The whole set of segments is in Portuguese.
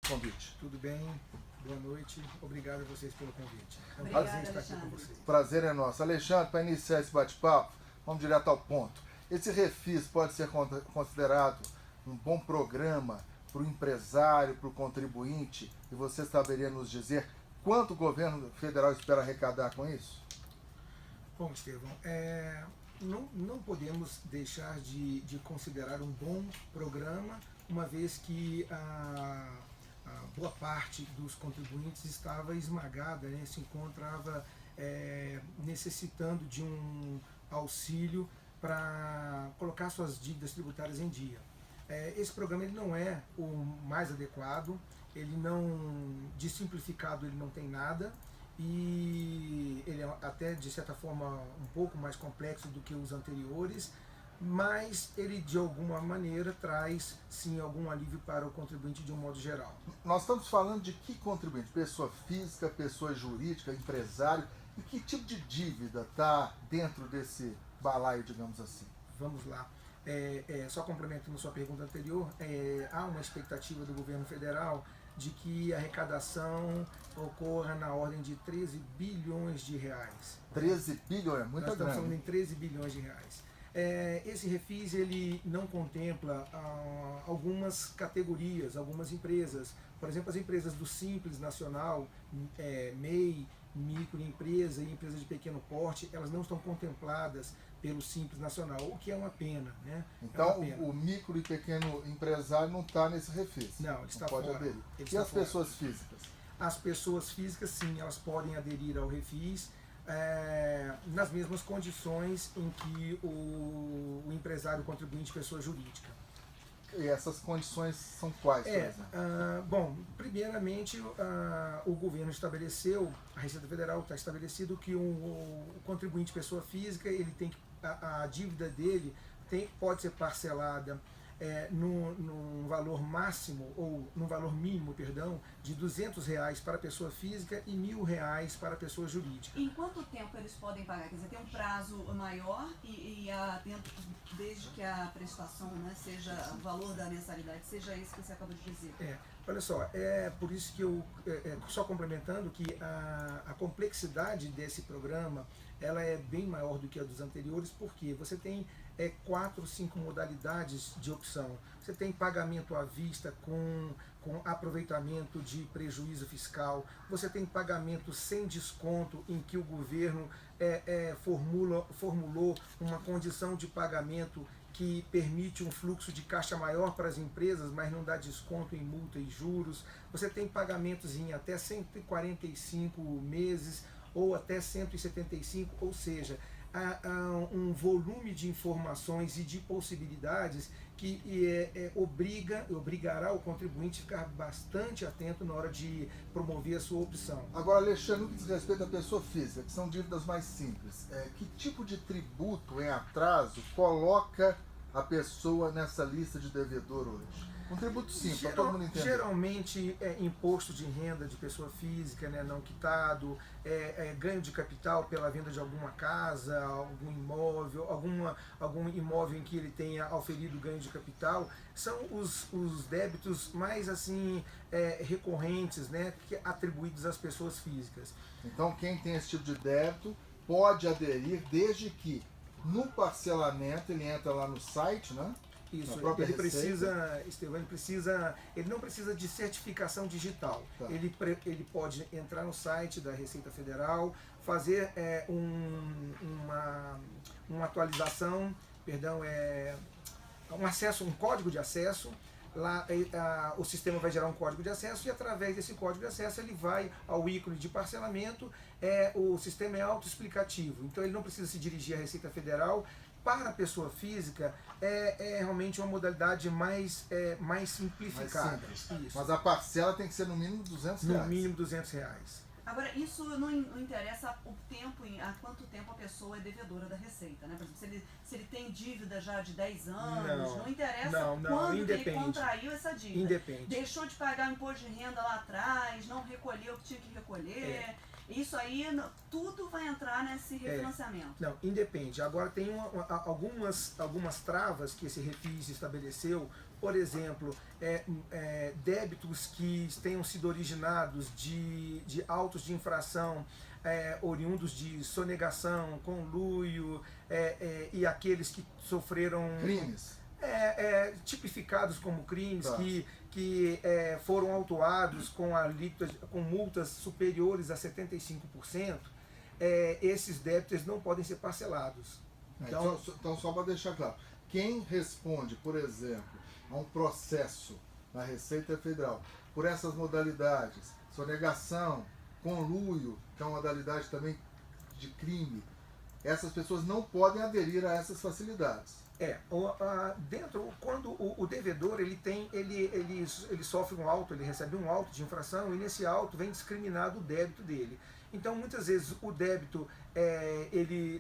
convite. Tudo bem? Boa noite. Obrigado a vocês pelo convite. É um Obrigada, prazer estar aqui com vocês. Prazer é nosso. Alexandre, para iniciar esse bate-papo, vamos direto ao ponto. Esse refis pode ser considerado um bom programa para o empresário, para o contribuinte, e você saberia nos dizer quanto o governo federal espera arrecadar com isso? Bom, Estevão, não podemos deixar de considerar um bom programa, uma vez que a boa parte dos contribuintes estava esmagada, né, se encontrava necessitando de um auxílio para colocar suas dívidas tributárias em dia. Esse programa ele não é o mais adequado, ele não, de simplificado ele não tem nada, e ele é até de certa forma um pouco mais complexo do que os anteriores, mas ele de alguma maneira traz sim algum alívio para o contribuinte de um modo geral. Nós estamos falando de que contribuinte? Pessoa física, pessoa jurídica, empresário, e que tipo de dívida está dentro desse balaio, digamos assim? Vamos lá. Só complementando sua pergunta anterior, há uma expectativa do governo federal de que a arrecadação ocorra na ordem de 13 bilhões de reais. 13 bilhões, é muita Nós estamos grana. falando em 13 bilhões de reais. Esse refis ele não contempla algumas categorias, algumas empresas. Por exemplo, as empresas do Simples Nacional, MEI, microempresa e empresa de pequeno porte, elas não estão contempladas pelo Simples Nacional, o que é uma pena, né? Então, o micro e pequeno empresário não está nesse refis. Não, ele está pode fora. aderir. Ele E está as fora. pessoas físicas? As pessoas físicas, sim, elas podem aderir ao refis nas mesmas condições em que o empresário contribuinte pessoa jurídica. E essas condições são quais, por exemplo? Bom, primeiramente o governo estabeleceu, a Receita Federal está estabelecido que o contribuinte pessoa física, ele tem que, a dívida dele pode ser parcelada num valor máximo, ou num valor mínimo, perdão, de R$200 para a pessoa física e R$1.000 para a pessoa jurídica. Em quanto tempo eles podem pagar? Quer dizer, tem um prazo maior desde que a prestação, né, seja o valor da mensalidade, seja esse que você acabou de dizer. Olha só, é por isso que eu, só complementando, que a complexidade desse programa, ela é bem maior do que a dos anteriores, porque você tem 4, 5 modalidades de opção. Você tem pagamento à vista com aproveitamento de prejuízo fiscal, você tem pagamento sem desconto, em que o governo formulou uma condição de pagamento que permite um fluxo de caixa maior para as empresas, mas não dá desconto em multa e juros. Você tem pagamentos em até 145 meses ou até 175, ou seja, há um volume de informações e de possibilidades que obrigará o contribuinte a ficar bastante atento na hora de promover a sua opção. Agora, Alexandre, no que diz respeito à pessoa física, que são dívidas mais simples, que tipo de tributo em atraso coloca a pessoa nessa lista de devedor hoje? Um tributo simples, para todo mundo entender. Geralmente imposto de renda de pessoa física, né, não quitado, ganho de capital pela venda de alguma casa, algum imóvel, algum imóvel em que ele tenha auferido ganho de capital, são os débitos mais assim recorrentes, né, atribuídos às pessoas físicas. Então, quem tem esse tipo de débito pode aderir, desde que no parcelamento ele entra lá no site, né? Isso, ele precisa, Estevão, ele não precisa de certificação digital. Tá. Ele pode entrar no site da Receita Federal, fazer uma atualização, perdão, um código de acesso. Lá o sistema vai gerar um código de acesso, e através desse código de acesso ele vai ao ícone de parcelamento. O sistema é autoexplicativo, então ele não precisa se dirigir à Receita Federal. Para a pessoa física é realmente uma modalidade mais simplificada. Mais Isso. Mas a parcela tem que ser no mínimo R$200. No mínimo R$200. Agora, isso não interessa o tempo, há quanto tempo a pessoa é devedora da Receita, né? Por exemplo, se ele tem dívida já de 10 anos, não interessa quando que ele contraiu essa dívida. Independe. Deixou de pagar o imposto de renda lá atrás, não recolheu o que tinha que recolher. Isso aí, tudo vai entrar nesse refinanciamento. Não, independe. Agora tem algumas travas que esse refis estabeleceu. Por exemplo, débitos que tenham sido originados de autos de infração oriundos de sonegação, conluio e aqueles que sofreram crimes. Tipificados como crimes, Tá. que foram autuados com multas superiores a 75%, esses débitos não podem ser parcelados. Então, só para deixar claro, quem responde, por exemplo, a um processo na Receita Federal por essas modalidades, sonegação, conluio, que é uma modalidade também de crime, essas pessoas não podem aderir a essas facilidades. Quando o devedor ele sofre um auto, ele recebe um auto de infração, e nesse auto vem discriminado o débito dele. Então muitas vezes o débito,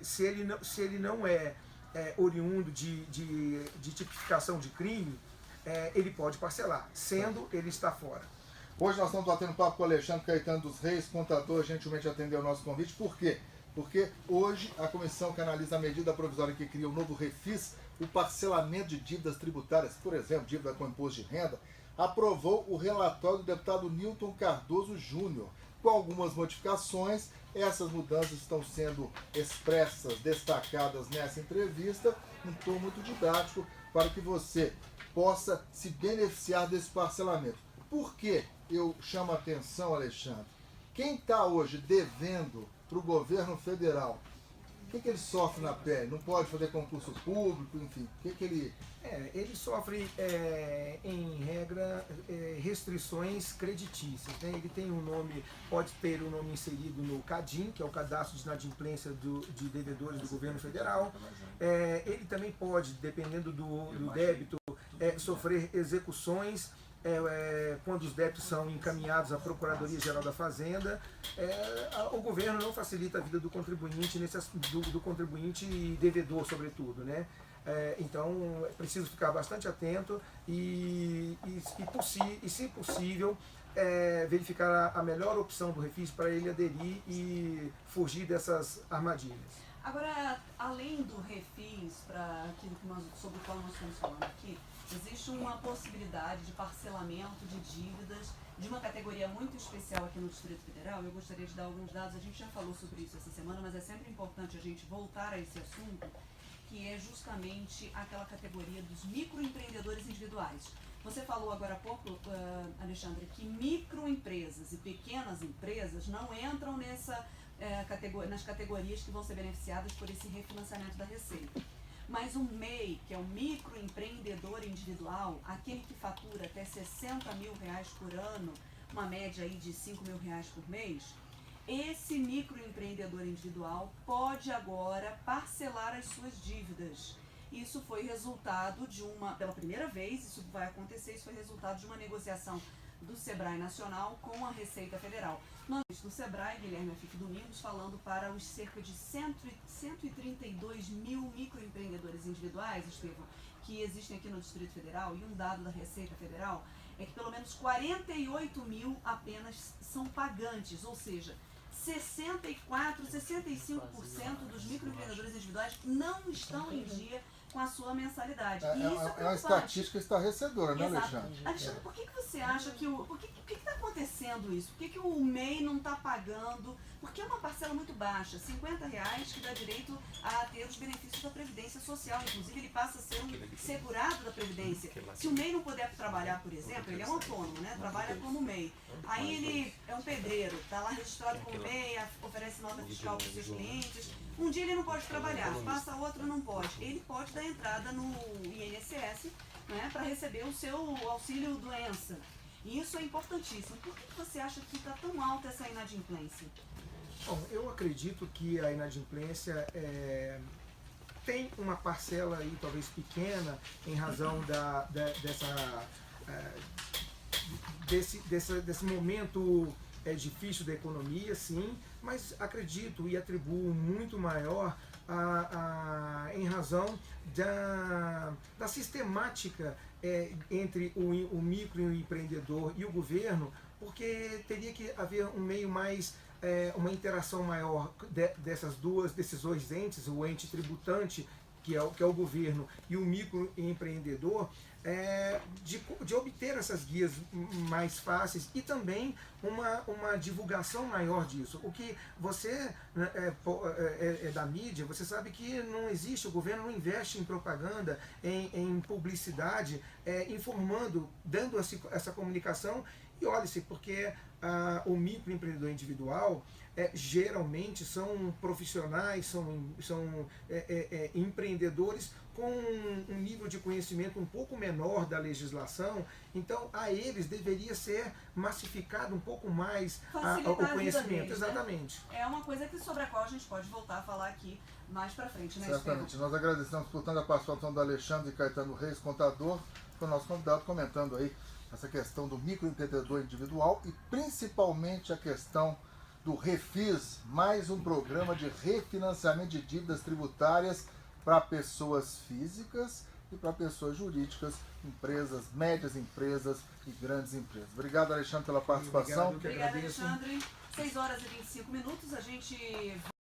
se ele não é oriundo de tipificação de crime, ele pode parcelar, sendo ele está fora. Hoje nós estamos batendo papo com o Alexandre Caetano dos Reis, contador, gentilmente atendeu o nosso convite. Por quê? Porque hoje a comissão que analisa a medida provisória que cria o novo refis, o parcelamento de dívidas tributárias, por exemplo, dívida com imposto de renda, aprovou o relatório do deputado Newton Cardoso Júnior, com algumas modificações. Essas mudanças estão sendo expressas, destacadas nessa entrevista, em tom muito didático, para que você possa se beneficiar desse parcelamento. Por que eu chamo a atenção, Alexandre? Quem está hoje devendo para o governo federal, o que ele sofre na pele? Não pode fazer concurso público, enfim, o que ele... Ele sofre, em regra, restrições creditícias, né? Ele tem um nome, pode ter um nome inserido no CADIM, que é o Cadastro de Inadimplência de Devedores do Governo Federal. Ele também pode, dependendo do débito, sofrer execuções quando os débitos são encaminhados à Procuradoria-Geral da Fazenda. O governo não facilita a vida do contribuinte, do contribuinte e devedor, sobretudo, né? Então é preciso ficar bastante atento e se possível, verificar a melhor opção do refis para ele aderir e fugir dessas armadilhas. Agora, além do refis, para aquilo sobre o qual nós estamos falando aqui, existe uma possibilidade de parcelamento de dívidas de uma categoria muito especial aqui no Distrito Federal. Eu gostaria de dar alguns dados, a gente já falou sobre isso essa semana, mas é sempre importante a gente voltar a esse assunto, que é justamente aquela categoria dos microempreendedores individuais. Você falou agora há pouco, Alexandre, que microempresas e pequenas empresas não entram nas categorias que vão ser beneficiadas por esse refinanciamento da Receita. Mas o MEI, que é o microempreendedor individual, aquele que fatura até R$60 mil por ano, uma média aí de R$5 mil por mês, esse microempreendedor individual pode agora parcelar as suas dívidas. Isso foi resultado pela primeira vez, isso vai acontecer, isso foi resultado de uma negociação do Sebrae Nacional com a Receita Federal. Nós do Sebrae, Guilherme Afif Domingos, falando para os cerca de 132 mil microempreendedores individuais, Estevão, que existem aqui no Distrito Federal, e um dado da Receita Federal é que pelo menos 48 mil apenas são pagantes, ou seja, 65% dos microempreendedores individuais não estão em dia com a sua mensalidade. E isso é uma estatística estarrecedora, né, Alexandre? Alexandre, por que você acha que por que está acontecendo isso? Por que o MEI não está pagando? Porque é uma parcela muito baixa, R$50, que dá direito a ter os benefícios da Previdência Social. Inclusive, ele passa a ser um segurado da Previdência. Se o MEI não puder trabalhar, por exemplo, ele é um autônomo, né? Trabalha como MEI. Aí ele é um pedreiro, está lá registrado como MEI, oferece nota fiscal para os seus clientes. Um dia ele não pode trabalhar, passa outro não pode. Ele pode dar entrada no INSS, né, para receber o seu auxílio-doença. E isso é importantíssimo. Por que você acha que está tão alta essa inadimplência? Bom, eu acredito que a inadimplência tem uma parcela aí, talvez pequena, em razão desse momento é difícil da economia, sim, mas acredito e atribuo muito maior em razão da sistemática entre o microempreendedor e o governo, porque teria que haver um meio mais, uma interação maior desses dois entes, o ente tributante, que é o governo, e o microempreendedor, de obter essas guias mais fáceis e também uma divulgação maior disso. O que você é da mídia, você sabe que não existe, o governo não investe em propaganda, em publicidade, informando, dando essa comunicação. E olhe-se, porque o microempreendedor individual geralmente são profissionais, são empreendedores com um nível de conhecimento um pouco menor da legislação, então a eles deveria ser massificado um pouco mais o conhecimento. Deles, exatamente. Né? É uma coisa sobre a qual a gente pode voltar a falar aqui mais pra frente, né, Certamente. Nós agradecemos, portanto, a participação do Alexandre Caetano Reis, contador, foi o nosso convidado, comentando aí essa questão do microempreendedor individual e principalmente a questão do Refis, mais um programa de refinanciamento de dívidas tributárias para pessoas físicas e para pessoas jurídicas, empresas, médias empresas e grandes empresas. Obrigado, Alexandre, pela participação. Obrigado, Obrigada, Alexandre. 6 horas e 25 minutos, a gente